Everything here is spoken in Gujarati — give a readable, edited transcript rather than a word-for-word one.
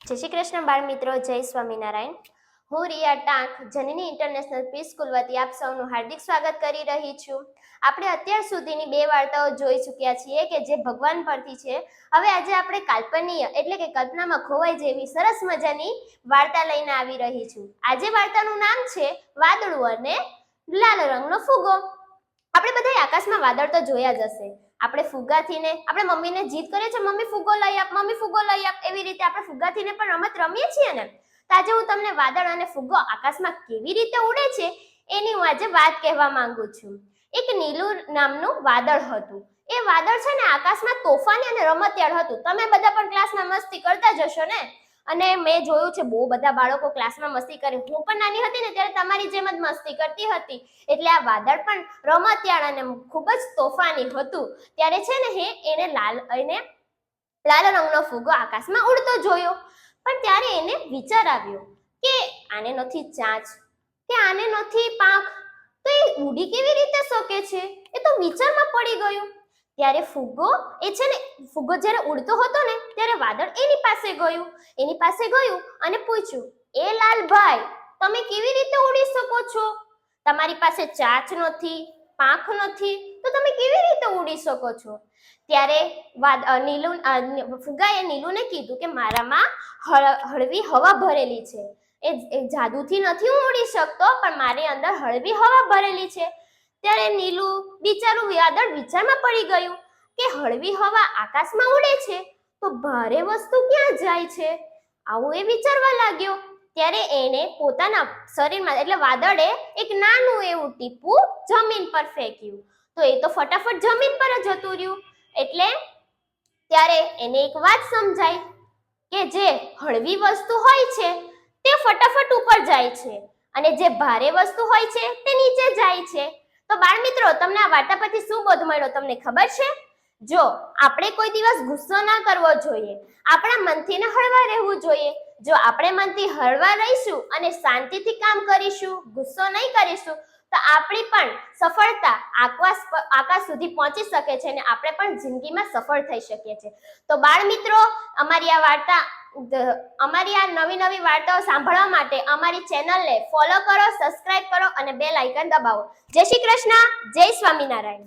જય શ્રી કૃષ્ણ બાળ મિત્રો, જય સ્વામિનારાયણ। હું રિયા ટાંક જનની ઇન્ટરનેશનલ પ્રી સ્કૂલ વતી આપ સૌનું હાર્દિક સ્વાગત કરી રહી છું। આપણે અત્યાર સુધીની બે વાર્તાઓ જોઈ ચૂક્યા છીએ કે જે ભગવાન પરથી છે। હવે આજે આપણે કાલ્પનિય એટલે કે કલ્પનામાં ખોવાઈ જેવી સરસ મજાની વાર્તા લઈને આવી રહી છું। આજે વાર્તાનું નામ છે વાદળું અને લાલ રંગનો ફુગ્ગો। આપણે બધા આકાશમાં વાદળ તો જોયા જ હશે। આપણે ફુગ્ગાથી ને આપણે મમ્મીને જીદ કરીએ છીએ, મમ્મી ફુગ્ગો લઈ આપ, મમ્મી ફુગ્ગો લઈ આપ। એવી રીતે આપણે ફુગ્ગાથી ને પણ રમત રમીએ છીએ ને। તો આજે હું તમને વાદળ અને ફુગ્ગો આકાશમાં કેવી રીતે ઉડે છે એની હું આજે વાત કહેવા માંગુ છું। એક નીલું નામનું વાદળ હતું। એ વાદળ છે ને આકાશમાં તોફાની અને રમતિયાળ હતું। તમે બધા પણ ક્લાસમાં મસ્તી કરતા જ હશો ને। અને મેં જોયું છે બહુ બધા બાળકો ક્લાસમાં મસ્તી કરે। હું પણ નાની હતી ને ત્યારે તમારી જેમ જ મસ્તી કરતી હતી। એટલે આ વાદળ પણ રમતિયાળ અને ખૂબ જ તોફાની હતું। ત્યારે છે ને એને લાલ રંગનો ફુગ્ગો આકાશમાં ઉડતો જોયો। પણ ત્યારે એને વિચાર આવ્યો કે આને નથી ચાંચ કે આને નથી પાંખ, તો એ ઉડી કેવી રીતે શકે છે? એ તો વિચારમાં પડી ગયો। ત્યારે ફુગ્ગો જ્યારે ઉડતો હતો ને ત્યારે વાદળ એની પાસે ગયું અને પૂછ્યું, એ લાલભાઈ, તમે કેવી રીતે ઉડી શકો છો? તમારી પાસે ચાંચ નથી, પાંખ નથી, તો તમે કેવી રીતે ઉડી શકો છો? ત્યારે ફુગ્ગાએ નીલુને કીધું કે મારામાં હળવી હવા ભરેલી છે। એ જાદુથી નથી હું ઉડી શકતો, પણ મારી અંદર હળવી હવા ભરેલી છે। ત્યારે નીલુ બિચારું વાદળ વિચારમાં પડી ગયું કે હળવી હવા આકાશમાં ઉડે છે તો ભારે વસ્તુ ક્યાં જાય છે? આવું એ વિચારવા લાગ્યો। ત્યારે એને પોતાના શરીરમાં એટલે વાદળે એક નાનું એવું ટીપું જમીન પર ફેંક્યું, તો એ તો ફટાફટ જમીન પર જ જતું રહ્યું। એટલે ત્યારે એને એક વાત સમજાઈ કે જે હળવી વસ્તુ હોય છે તે ફટાફટ ઉપર જાય છે અને જે ભારે વસ્તુ હોય છે તે નીચે જાય છે। તો બાળ મિત્રો, તમને આ વાર્તા પરથી શું બોધ મળ્યો તમને ખબર છે? જો આપણે કોઈ દિવસ ગુસ્સો ના કરવો જોઈએ, આપણા મનથી ને હળવા રહેવું જોઈએ। જો આપણે મનથી હળવા રહીશું અને શાંતિથી કામ કરીશું, ગુસ્સો નહીં કરીશું, તો આપણી પણ સફળતા આકાશ સુધી પહોંચી શકે છે અને આપણે પણ જિંદગીમાં સફળ થઈ શકીએ છીએ। તો બાળ મિત્રો, અમારી આ નવી વાર્તાઓ સાંભળવા માટે અમારી ચેનલને ફોલો કરો, સબસ્ક્રાઇબ કરો અને બેલ આઇકન દબાવો। જય શ્રી કૃષ્ણ, જય સ્વામિનારાયણ।